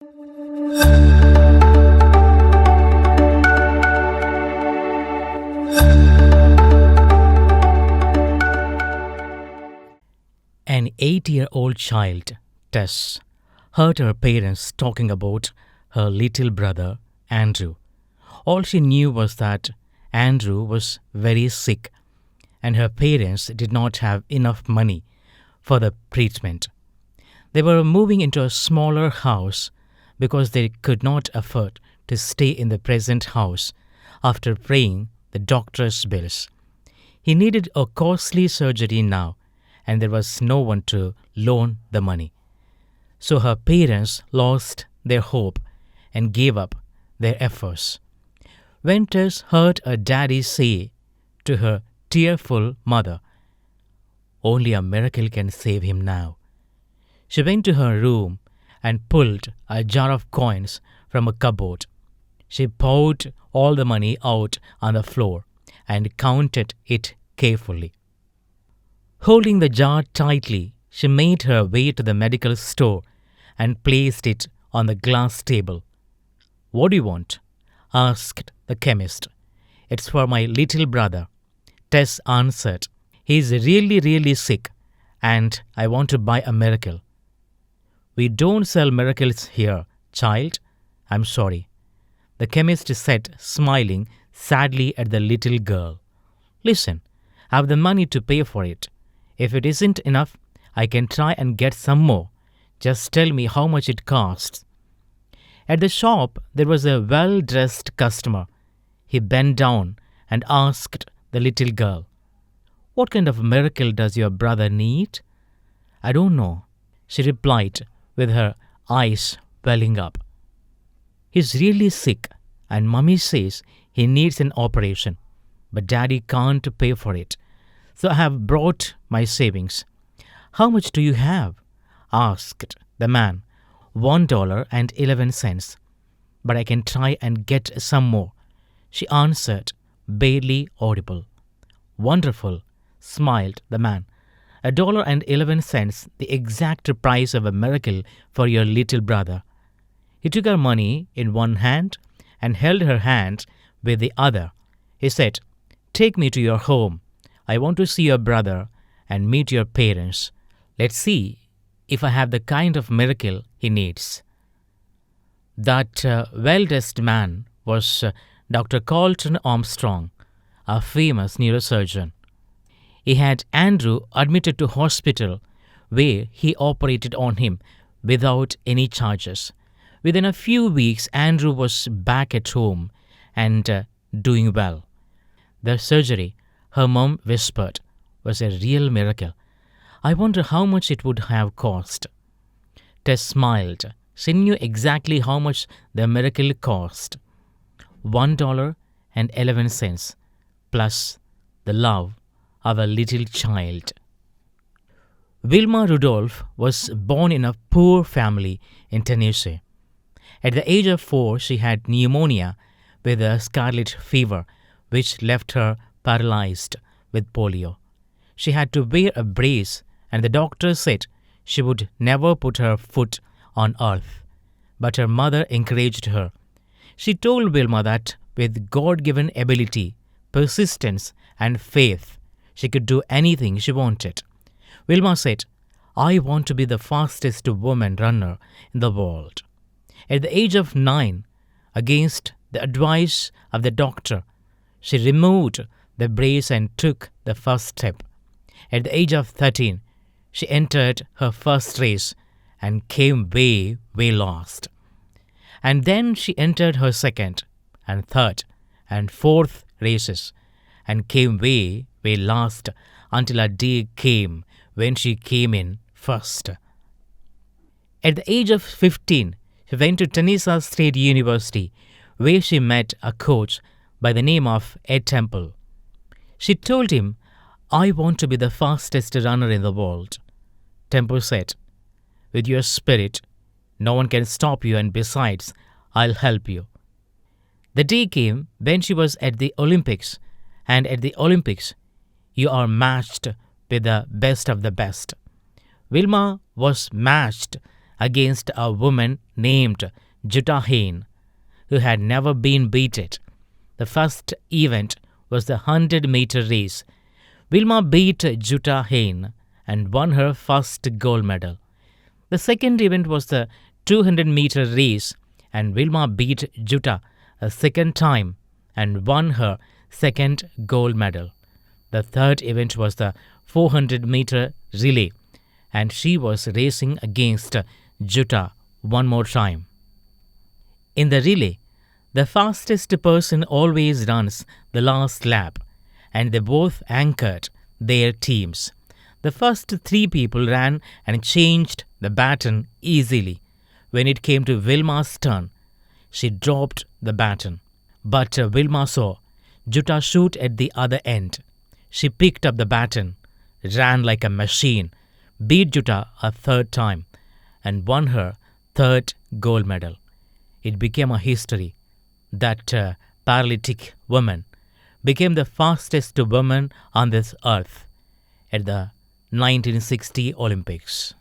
An 8-year-old child, Tess, heard her parents talking about her little brother, Andrew. All she knew was that Andrew was very sick and her parents did not have enough money for the treatment. They were moving into a smaller house because they could not afford to stay in the present house after paying the doctor's bills. He needed a costly surgery now, and there was no one to loan the money. So her parents lost their hope and gave up their efforts. When Tess heard her daddy say to her tearful mother, "Only a miracle can save him now," she went to her room and pulled a jar of coins from a cupboard. She poured all the money out on the floor and counted it carefully. Holding the jar tightly, she made her way to the medical store and placed it on the glass table. "What do you want?" asked the chemist. "It's for my little brother," Tess answered. "He's really sick, and I want to buy a miracle." "We don't sell miracles here, child. I'm sorry," the chemist said, smiling sadly at the little girl. "Listen, I have the money to pay for it. If it isn't enough, I can try and get some more. Just tell me how much it costs." At the shop, there was a well-dressed customer. He bent down and asked the little girl, "What kind of miracle does your brother need?" "I don't know," she replied with her eyes welling up. "He's really sick, and Mummy says he needs an operation, but Daddy can't pay for it. So I have brought my savings." "How much do you have?" asked the man. $1.11. "But I can try and get some more," she answered, barely audible. "Wonderful," smiled the man. $1.11, the exact price of a miracle for your little brother. He took her money in one hand and held her hand with the other. He said, "Take me to your home. I want to see your brother and meet your parents. Let's see if I have the kind of miracle he needs." That well-dressed man was Dr. Carlton Armstrong, a famous neurosurgeon. He had Andrew admitted to hospital where he operated on him without any charges. Within a few weeks, Andrew was back at home and doing well. The surgery, her mom whispered, was a real miracle. "I wonder how much it would have cost." Tess smiled. She knew exactly how much the miracle cost. $1.11 plus the love of a little child. Wilma Rudolph was born in a poor family in Tennessee. At the age of 4, she had pneumonia with a scarlet fever, which left her paralyzed with polio. She had to wear a brace, and the doctor said she would never put her foot on earth. But her mother encouraged her. She told Wilma that with God-given ability, persistence, and faith, she could do anything she wanted. Wilma said, "I want to be the fastest woman runner in the world." At the age of 9, against the advice of the doctor, she removed the brace and took the first step. At the age of 13, she entered her first race and came way last. And then she entered her second and third and fourth races and came way last until a day came when she came in first. At the age of 15, she went to Tennessee State University, where she met a coach by the name of Ed Temple. She told him, "I want to be the fastest runner in the world." Temple said, "With your spirit, no one can stop you, and besides, I'll help you." The day came when she was at the Olympics, and at the Olympics, you are matched with the best of the best. Wilma was matched against a woman named Jutta Hain, who had never been beaten. The first event was the 100-meter race. Wilma beat Jutta Hain and won her first gold medal. The second event was the 200-meter race, and Wilma beat Jutta a second time and won her second gold medal. The third event was the 400-meter relay, and she was racing against Jutta one more time. In the relay, the fastest person always runs the last lap, and they both anchored their teams. The first three people ran and changed the baton easily. When it came to Wilma's turn, she dropped the baton. But Wilma saw Jutta shoot at the other end. She picked up the baton, ran like a machine, beat Jutta a third time, and won her third gold medal. It became a history. That paralytic woman became the fastest woman on this earth at the 1960 Olympics.